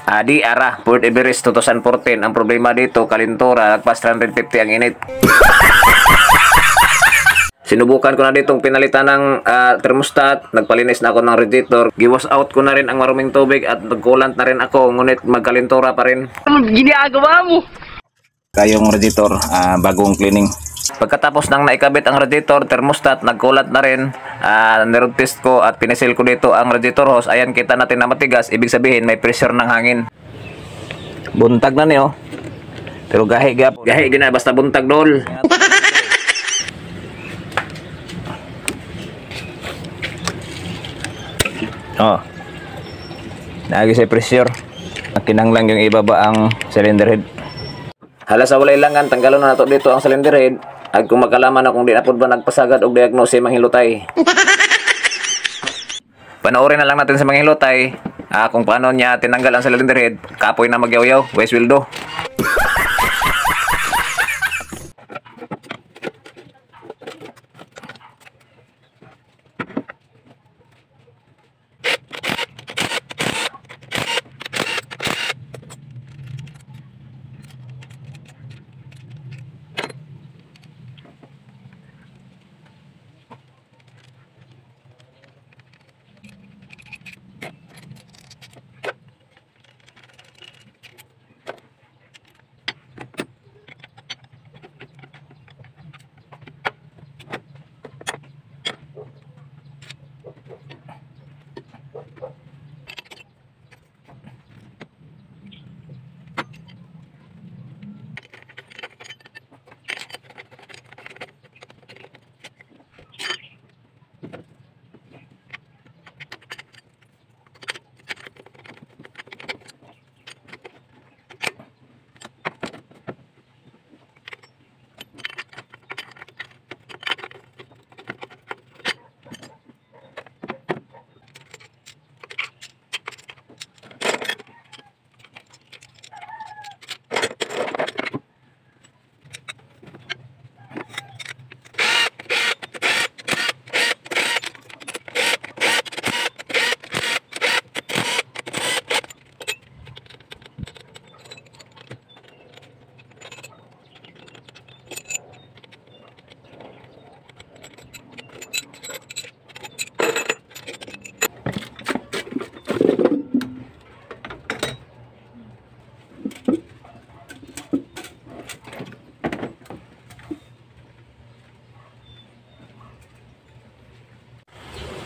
Adi ara, Ford Everest 2014. Ang problema dito, kalintura, lagpas 350 ang init. Sinubukan ko na ditong pinalitan ng thermostat, nagpalinis na ako ng radiator, giwas out ko na rin ang maruming tubig at nagkulant na rin ako, ngunit magkalintura pa rin. Ano ginagawa mo? Kayong radiator, bagong cleaning. Pagkatapos nang naikabit ang radiator, thermostat, nagkulat na rin, niroad test ko at pinisil ko dito ang radiator hose. Ayan, kita natin na matigas, ibig sabihin may pressure ng hangin. Buntag na niyo. Pero gahi gina, basta buntag dol. Oh. Naagi sa pressure. Kinanglang yung ibaba ang cylinder head. Hala sa walay langan, tanggalon na nato dito ang cylinder head. Ag kung magkalaman na kung di na po ba nagpasagad og diagnosis manghilutay. Panoorin na lang natin sa manghilutay kung paano niya tinanggal ang cylinder head. Kapoy na magyaw-yaw, Wes Wildo.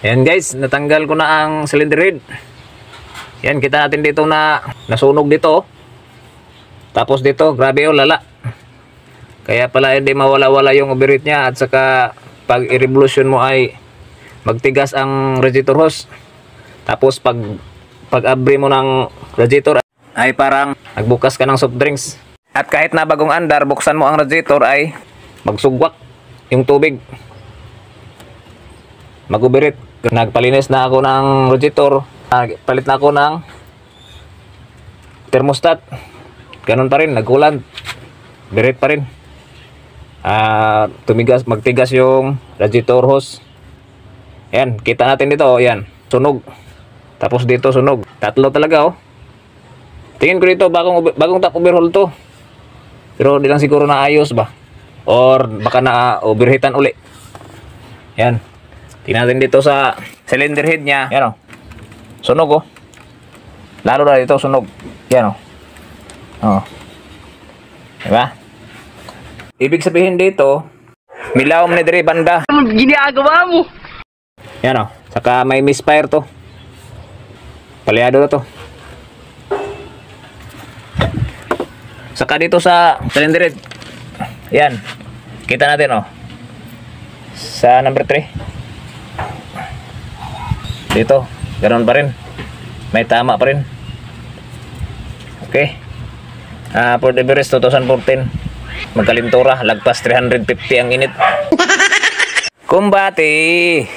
Ayan guys, natanggal ko na ang cylinder head. Yan, kita natin dito na nasunog dito. Tapos dito, grabe oh, lala. Kaya pala hindi mawala-wala yung overheat niya. At saka pag i-revolution mo ay magtigas ang radiator hose. Tapos pag abri mo ng radiator ay parang nagbukas ka ng soft drinks. At kahit na bagong andar, buksan mo ang radiator ay magsugwak yung tubig. Mag-overheat. Nagpalinis na ako ng radiator. Palit na ako ng thermostat. Ganun pa rin, nagkulan. Overheat pa rin. Magtigas yung radiator hose. Ayan, kita natin dito. Ayan, sunog. Tapos dito sunog. Tatlo talaga oh. Tingin ko dito, bagong top overhaul to. Pero di lang siguro na ayos ba. Or baka na overheatan uli. Ayan. Tingnan natin dito sa cylinder head niya. Yan o. Sunog o. Lalo na dito sunog. Yan o. O. Diba? Ibig sabihin dito, milawom na diri banda. Ano ginagawa mo? Yan o. Saka may misfire to. Palyado na to. Saka dito sa cylinder head. Yan. Kita natin o. Sa number 3. Dito, ganoon pa rin. May tama pa rin. Okay. Ford Everest 2014. Magkalintura, lagpas 350 ang init. Kumbati!